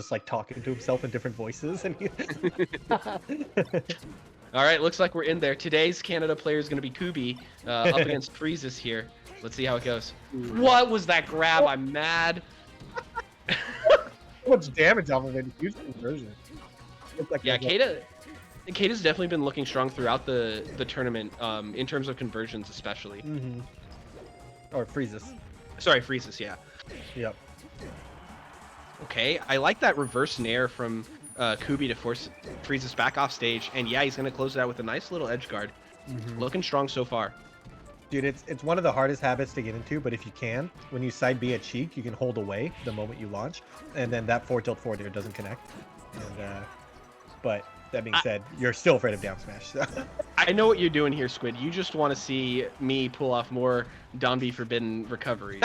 just like talking to himself in different voices. And he... All right, looks like we're in there. Today's Canada player is going to be Koobie up against Freezus here. Let's see how it goes. What was that grab? I'm mad. So much damage off of it. Huge conversion. Like Yeah, Kata's definitely been looking strong throughout the tournament in terms of conversions especially. Mm-hmm. Or Freezus. Sorry, Freezus, yeah. Yep. Okay, I like that reverse nair from Koobie to force Freezus back off stage. And yeah, he's going to close it out with a nice little edge guard. Mm-hmm. Looking strong so far. Dude, it's one of the hardest habits to get into, but if you can, when you side B at Sheik, you can hold away the moment you launch, and then that 4 tilt forward air doesn't connect. And, but that being said, you're still afraid of down smash. So. I know what you're doing here, Squid. You just want to see me pull off more Don B forbidden recoveries.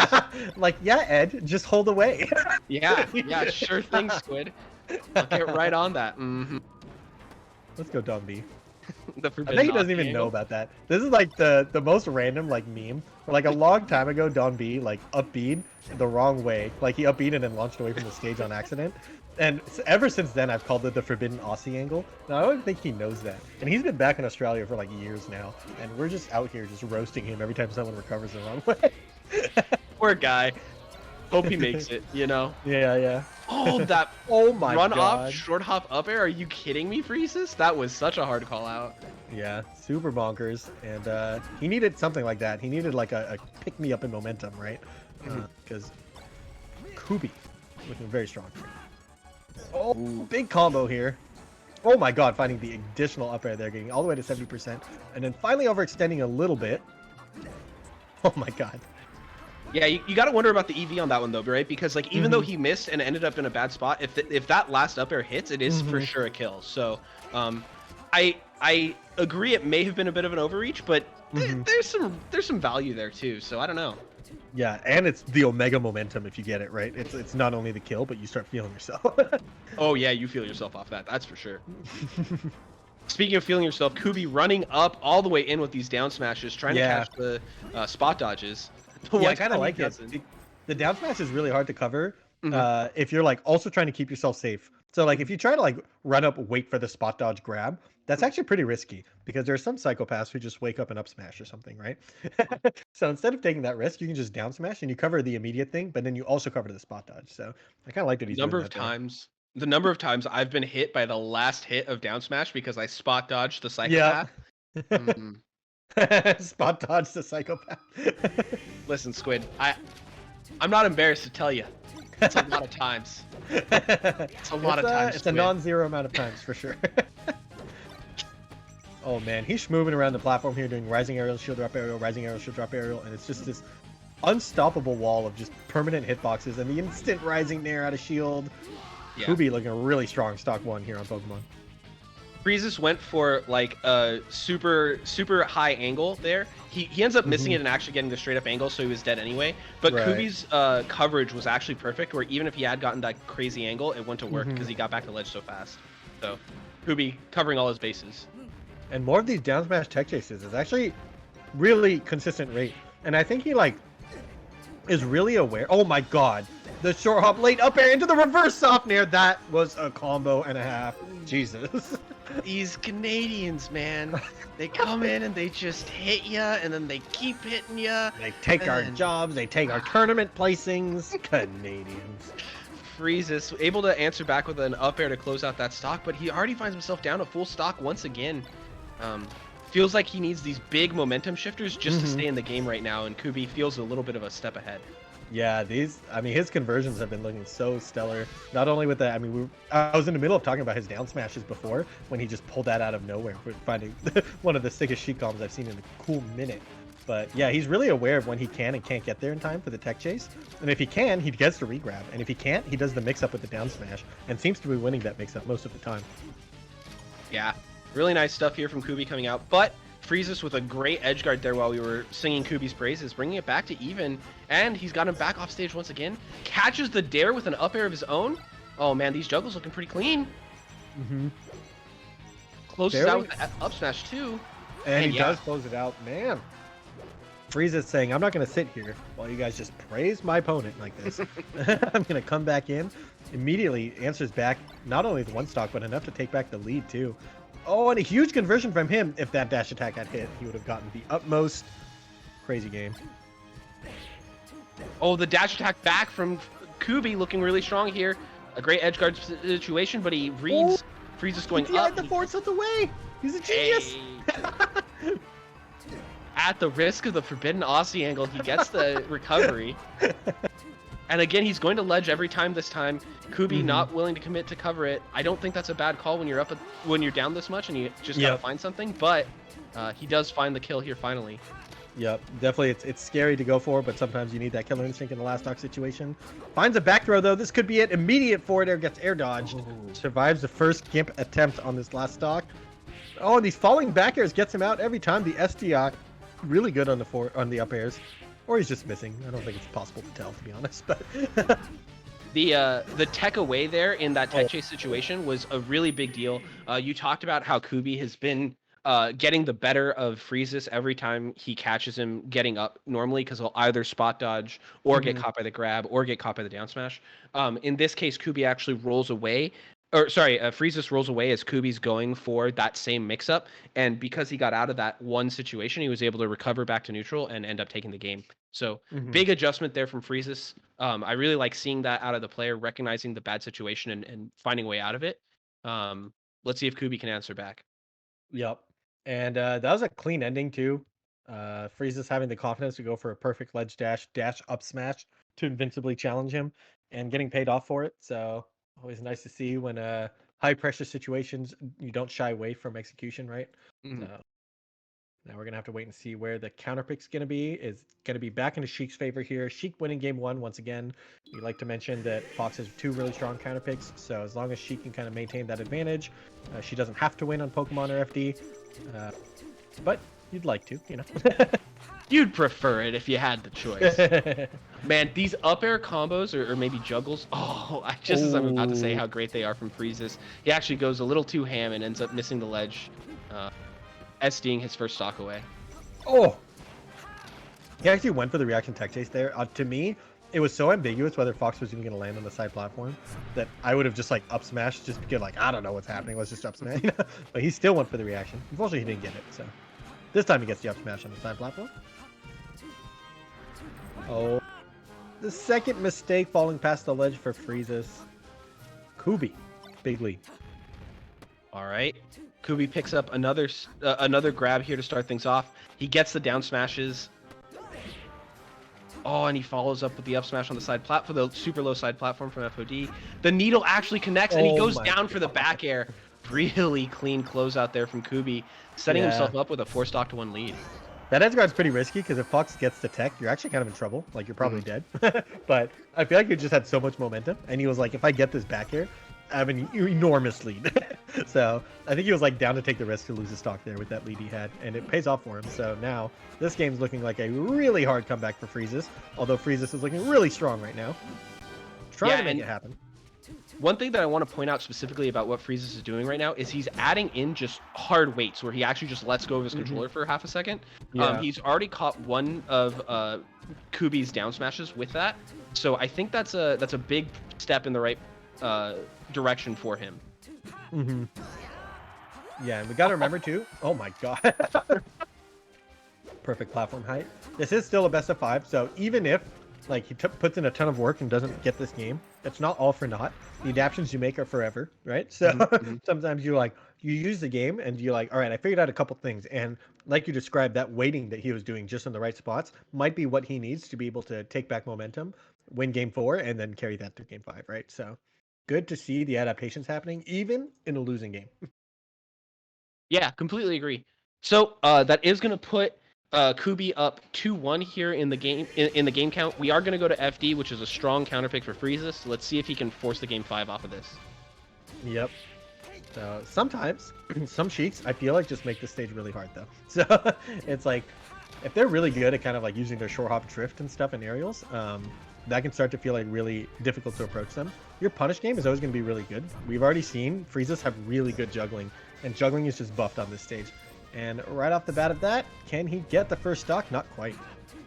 Like, yeah, Ed, just hold away. Yeah, sure thing, Squid. I'll get right on that. Mm-hmm. Let's go, Don B. The I bet he doesn't even know about that. This is like the most random like meme. Like a long time ago, Don B like up-B'd the wrong way. Like he up-B'd and then launched away from the stage on accident. And ever since then, I've called it the forbidden Aussie angle. Now I don't think he knows that. And he's been back in Australia for like years now. And we're just out here just roasting him every time someone recovers the wrong way. Poor guy. Hope he makes it, you know? Yeah. Oh, that Oh my run god. off, short hop up air. Are you kidding me, Freezus? That was such a hard call out. Yeah, super bonkers. And he needed something like that. He needed like a pick-me-up in momentum, right? Because Koobie looking very strong. Oh, big combo here. Oh my god, finding the additional up air there, getting all the way to 70%. And then finally overextending a little bit. Oh my god. Yeah, you got to wonder about the EV on that one, though, right? Because, like, even though he missed and ended up in a bad spot, if that last up air hits, it is for sure a kill. So, I agree it may have been a bit of an overreach, but there's some value there, too. So, I don't know. Yeah, and it's the Omega momentum if you get it, right? It's not only the kill, but you start feeling yourself. Oh, yeah, you feel yourself off that. That's for sure. Speaking of feeling yourself, Koobie running up all the way in with these down smashes, trying to catch the spot dodges. Yeah, I kind of like it. The down smash is really hard to cover if you're like also trying to keep yourself safe. So like if you try to like run up, wait for the spot dodge grab, that's actually pretty risky because there are some psychopaths who just wake up and up smash or something, right? So instead of taking that risk, you can just down smash and you cover the immediate thing, but then you also cover the spot dodge. So I kind of like that he's doing that the number of times I've been hit by the last hit of down smash because I spot dodged the psychopath. Yeah. Spot dodge the psychopath. Listen, Squid, I'm not embarrassed to tell you. It's a lot of times. It's a lot of times. It's a non-zero amount of times for sure. Oh man, he's moving around the platform here doing rising aerial, shield drop aerial, rising aerial, shield drop aerial, and it's just this unstoppable wall of just permanent hitboxes and the instant rising nair out of shield. Yeah. Koobie looking a really strong stock 1 here on Pokemon. Freezus went for like a super high angle there. He ends up missing it and actually getting the straight up angle, so he was dead anyway. But Koobie's coverage was actually perfect, where even if he had gotten that crazy angle, it wouldn't have worked because he got back to ledge so fast. So Koobie covering all his bases. And more of these down smash tech chases is actually really consistent rate. And I think he like is really aware. Oh my god. The short hop late up air into the reverse soft nair. That was a combo and a half. Jesus. These Canadians, man. They come in and they just hit ya, and then they keep hitting ya. They take our jobs. They take our tournament placings. Canadians. Freezus able to answer back with an up air to close out that stock, but he already finds himself down a full stock once again. Feels like he needs these big momentum shifters just to stay in the game right now, and Koobie feels a little bit of a step ahead. Yeah, his conversions have been looking so stellar. Not only with that, I was in the middle of talking about his down smashes before when he just pulled that out of nowhere, finding one of the sickest Sheik combos I've seen in a cool minute. But yeah, he's really aware of when he can and can't get there in time for the tech chase. And if he can, he gets the regrab. And if he can't, he does the mix-up with the down smash and seems to be winning that mix-up most of the time. Yeah, really nice stuff here from Koobie coming out. But Freezus with a great edge guard there while we were singing Koobie's praises, bringing it back to even. And he's got him back off stage once again. Catches the dare with an up air of his own. Oh man, these juggles looking pretty clean. Closes out with the up smash too. And he does close it out, man. Freezus saying, I'm not going to sit here while you guys just praise my opponent like this. I'm going to come back in. Immediately answers back not only the one stock, but enough to take back the lead too. Oh, and a huge conversion from him. If that dash attack had hit, he would have gotten the utmost. Crazy game. Oh, the dash attack back from Koobie looking really strong here. A great edge guard situation, but he reads Freezus going up. The force of the way. He's a genius. Hey. At the risk of the forbidden Aussie angle, he gets the recovery. And again, he's going to ledge every time this time. Koobie not willing to commit to cover it. I don't think that's a bad call when you're up when you're down this much and you just gotta find something. But he does find the kill here finally. Yep, definitely. It's scary to go for, but sometimes you need that killer instinct in the last stock situation. Finds a back throw though. This could be it. Immediate forward air, gets air dodged. Survives the first gimp attempt on this last stock. Oh, and these falling back airs gets him out every time. The SDI really good on the up airs, or he's just missing. I don't think it's possible to tell, to be honest. But the tech away there in that tech chase situation was a really big deal. You talked about how Koobie has been getting the better of Freezus every time he catches him getting up normally, because he'll either spot dodge or get caught by the grab or get caught by the down smash. In this case, Koobie actually rolls away. Freezus rolls away as Koobie's going for that same mix-up, and because he got out of that one situation, he was able to recover back to neutral and end up taking the game. So big adjustment there from Freezus. I really like seeing that out of the player, recognizing the bad situation and finding a way out of it. Let's see if Koobie can answer back. Yep, and that was a clean ending too. Freezus having the confidence to go for a perfect ledge dash up smash to invincibly challenge him, and getting paid off for it. So always nice to see when high pressure situations you don't shy away from execution, right? So now we're gonna have to wait and see where the counter pick's gonna be. Is gonna be back into Sheik's favor here. Sheik winning game one once again. We like to mention that Fox has two really strong counter picks, so as long as she can kind of maintain that advantage, she doesn't have to win on Pokemon or FD. But you'd like to, you know. You'd prefer it if you had the choice. Man, these up air combos or maybe juggles. Oh, as I'm about to say how great they are from Freezus. He actually goes a little too ham and ends up missing the ledge, SDing his first stock away. Oh, he actually went for the reaction tech chase there. To me, it was so ambiguous whether Fox was even going to land on the side platform that I would have just like up smashed just because like I don't know what's happening. Let's just up smash. But he still went for the reaction. Unfortunately, he didn't get it. So this time he gets the up smash on the side platform. Oh, the second mistake falling past the ledge for Freezus. Koobie, big lead. All right, Koobie picks up another grab here to start things off. He gets the down smashes. Oh, and he follows up with the up smash on the side platform, the super low side platform from FOD. The needle actually connects, and he goes down for the back air. Really clean closeout there from Koobie, setting himself up with a 4-stock-to-1 lead. That edge guard's pretty risky because if Fox gets the tech, you're actually kind of in trouble. Like, you're probably dead. But I feel like he just had so much momentum, and he was like, if I get this back air, I have an enormous lead. So I think he was like down to take the risk to lose his stock there with that lead he had, and it pays off for him. So now this game's looking like a really hard comeback for Freezus, although Freezus is looking really strong right now. Trying to make it happen. One thing that I want to point out specifically about what Freezus is doing right now is he's adding in just hard weights where he actually just lets go of his controller for half a second. He's already caught one of Koobie's down smashes with that, so I think that's a big step in the right direction for him. Yeah, and we got to remember too. Oh my god. Perfect platform height. This is still a best of 5, so even if like he puts in a ton of work and doesn't get this game, it's not all for naught. The adaptions you make are forever, right? So sometimes you use the game and you're like, all right, I figured out a couple things, and like you described, that waiting that he was doing just in the right spots might be what he needs to be able to take back momentum, win game 4, and then carry that through game 5, right? So good to see the adaptations happening even in a losing game. Yeah, completely agree. So that is going to put Koobie up 2-1 here in the game in the game count. We are going to go to FD, which is a strong counter pick for Freezus. So let's see if he can force the game 5 off of this. Yep. So sometimes some Sheiks I feel like just make this stage really hard though. So it's like if they're really good at kind of like using their short hop drift and stuff in aerials, that can start to feel like really difficult to approach them. Your punish game is always going to be really good. We've already seen Freezus have really good juggling, and juggling is just buffed on this stage. And right off the bat of that, can he get the first stock? Not quite.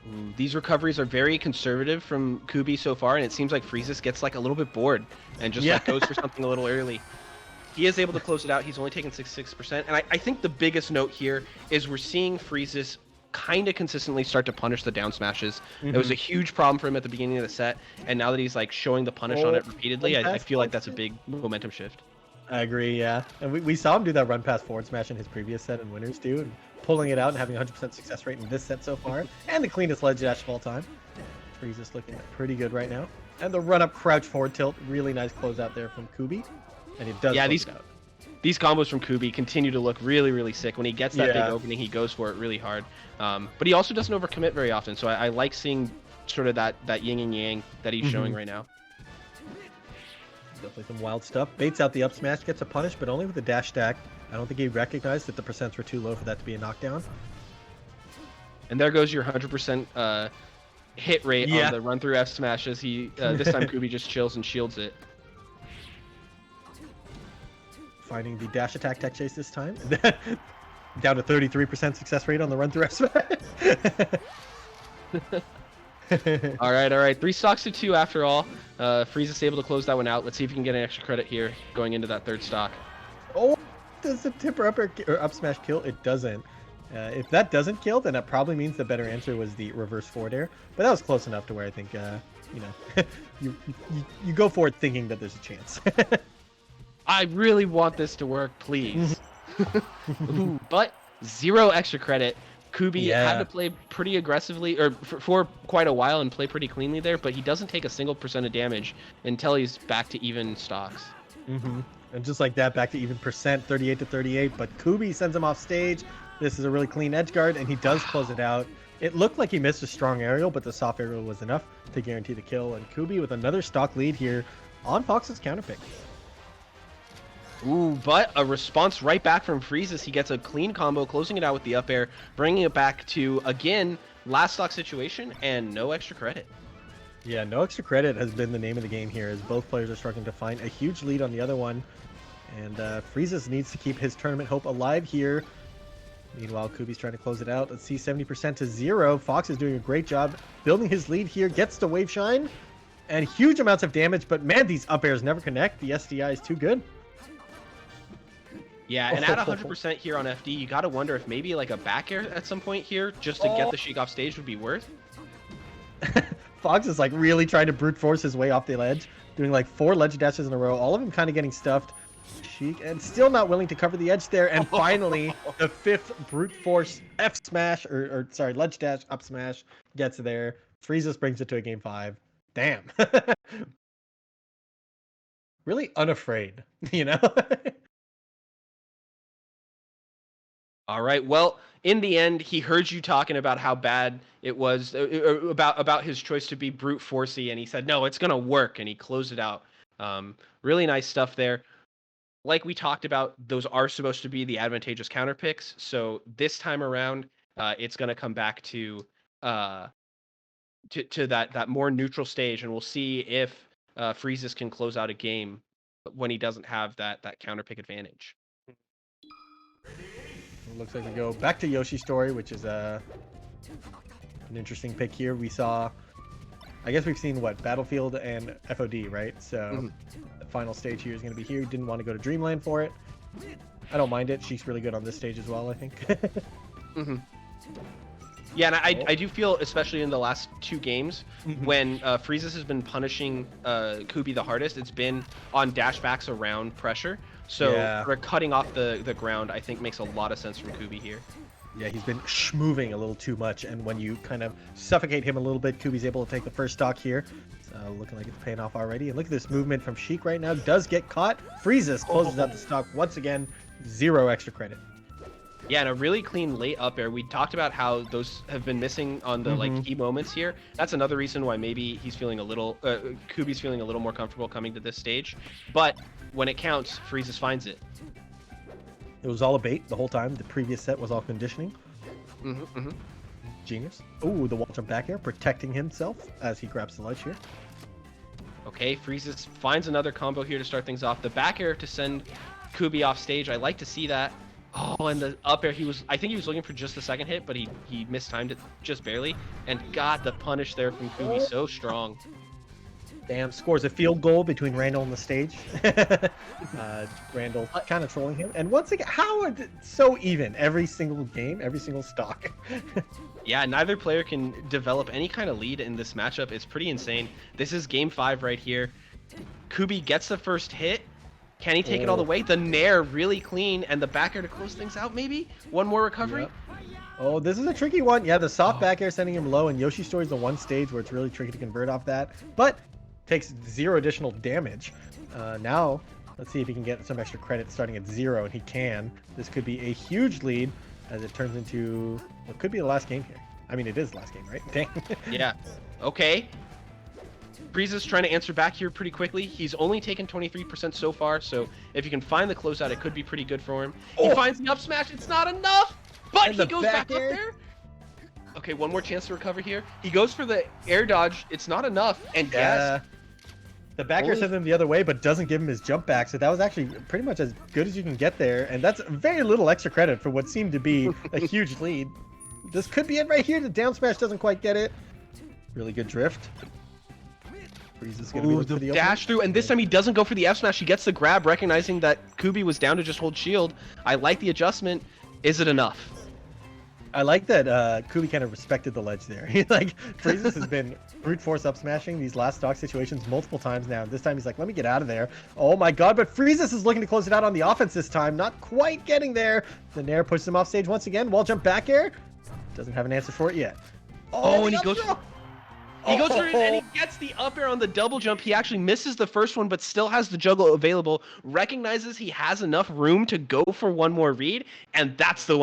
Ooh, these recoveries are very conservative from Koobie so far, and it seems like Freezus gets like a little bit bored and just like goes for something a little early. He is able to close it out. He's only taken 66%. And I think the biggest note here is we're seeing Freezus kind of consistently start to punish the down smashes. It was a huge problem for him at the beginning of the set, and now that he's like showing the punish on it repeatedly, I feel like that's a big momentum shift. I agree, yeah. And we saw him do that run past forward smash in his previous set in winners too, and pulling it out and having 100% success rate in this set so far, and the cleanest ledge dash of all time. Freezus looking pretty good right now. And the run up crouch forward tilt, really nice closeout there from Koobie. And it does these combos from Koobie continue to look really, really sick. When he gets that big opening, he goes for it really hard. But he also doesn't overcommit very often, so I like seeing sort of that yin and yang that he's showing right now. Definitely some wild stuff. Baits out the up smash, gets a punish, but only with the dash stack. I don't think he recognized that the percents were too low for that to be a knockdown. And there goes your 100% hit rate on the run through F smashes. He this time Koobie just chills and shields it. Finding the dash attack tech chase this time. Down to 33% success rate on the run through F smash. all right. 3 stocks to 2 after all. Freezus able to close that one out. Let's see if he can get an extra credit here going into that 3rd stock. Oh, does the tipper up or up smash kill? It doesn't. If that doesn't kill, then that probably means the better answer was the reverse forward air. But that was close enough to where I think, you go for it thinking that there's a chance. I really want this to work, please. Ooh, but 0 extra credit. Koobie had to play pretty aggressively, or for quite a while, and play pretty cleanly there, but he doesn't take a single % of damage until he's back to even stocks. And just like that, back to even percent, 38 to 38. But Koobie sends him off stage. This is a really clean edge guard, and he does close it out. It looked like he missed a strong aerial, but the soft aerial was enough to guarantee the kill. And Koobie with another stock lead here on Fox's counterpick. Ooh, but a response right back from Freezus. He gets a clean combo, closing it out with the up air, bringing it back to, again, last stock situation, and no extra credit. Yeah, no extra credit has been the name of the game here, as both players are struggling to find a huge lead on the other one. And Freezus needs to keep his tournament hope alive here. Meanwhile, Koobie's trying to close it out. Let's see, 70% to 0. Fox is doing a great job building his lead here, gets the wave shine, and huge amounts of damage, but man, these up airs never connect. The SDI is too good. Yeah, and at 100% here on FD, you gotta wonder if maybe like a back air at some point here, just to get the Sheik off stage, would be worth. Fox is like really trying to brute force his way off the ledge, doing like 4 ledge dashes in a row, all of them kind of getting stuffed. Sheik, and still not willing to cover the edge there, and finally, the 5th brute force F smash, or sorry, ledge dash up smash gets there. Freezus brings it to a game 5. Damn. Really unafraid, you know? All right. Well, in the end, he heard you talking about how bad it was, about his choice to be brute forcey, and he said, no, it's going to work, and he closed it out. Really nice stuff there. Like we talked about, those are supposed to be the advantageous counter picks, so this time around, it's going to come back to that more neutral stage, and we'll see if Freezus can close out a game when he doesn't have that counter pick advantage. It looks like we go back to Yoshi's story, which is an interesting pick here. We saw, I guess we've seen what, Battlefield and FOD, right? So the final stage here is going to be here. He didn't want to go to Dreamland for it. I don't mind it. She's really good on this stage as well, I think. Yeah, and I do feel, especially in the last 2 games, when Freezus has been punishing Koobie the hardest, it's been on dashbacks around pressure. So for cutting off the ground, I think makes a lot of sense from Koobie here. Yeah, he's been moving a little too much, and when you kind of suffocate him a little bit, Koobie's able to take the first stock here. So looking like it's paying off already. And look at this movement from Sheik right now. Does get caught. Freezus closes out the stock once again. 0 extra credit. Yeah, and a really clean late up air. We talked about how those have been missing on the like key moments here. That's another reason why maybe he's feeling a little, Koobie's feeling a little more comfortable coming to this stage. But when it counts, Freezus finds it. It was all a bait the whole time. The previous set was all conditioning. Genius. Ooh, the wall jump back air, protecting himself as he grabs the ledge here. Okay, Freezus finds another combo here to start things off. The back air to send Koobie off stage. I like to see that. Oh, and the up air, I think he was looking for just the second hit, but he mistimed it just barely. And got the punish there from Koobie, so strong. Damn, scores a field goal between Randall and the stage. Randall kind of trolling him. And once again, how are so even every single game, every single stock? Yeah, neither player can develop any kind of lead in this matchup. It's pretty insane. This is game 5 right here. Koobie gets the first hit. Can he take it all the way? The nair really clean, and the back air to close things out, maybe? One more recovery? Yep. Oh, this is a tricky one. Yeah, the soft back air sending him low, and Yoshi Story's the one stage where it's really tricky to convert off that. But takes 0 additional damage. Now, let's see if he can get some extra credit starting at 0, and he can. This could be a huge lead as it turns into what could be the last game here. I mean, it is the last game, right? Dang. Yeah. Okay. Freezus trying to answer back here pretty quickly. He's only taken 23% so far, so if you can find the closeout, it could be pretty good for him. He finds the up smash. It's not enough, but he goes back up there. Okay, one more chance to recover here. He goes for the air dodge. It's not enough, and yes. The back air sends him the other way, but doesn't give him his jump back, so that was actually pretty much as good as you can get there, and that's very little extra credit for what seemed to be a huge lead. This could be it right here. The down smash doesn't quite get it. Really good drift. Freezus gonna be looking for the dash through, and this time he doesn't go for the F smash. He gets the grab, recognizing that Koobie was down to just hold shield. I like the adjustment. Is it enough? I like that Koobie kind of respected the ledge there. Like, Freezus has been brute force up smashing these last stock situations multiple times now. This time he's like, let me get out of there. Oh my god, but Freezus is looking to close it out on the offense this time. Not quite getting there. The nair pushes him off stage once again. Wall jump back air. Doesn't have an answer for it yet. Oh, and he goes... He goes for it and he gets the up air on the double jump. He actually misses the first one, but still has the juggle available. Recognizes he has enough room to go for one more read, and that's the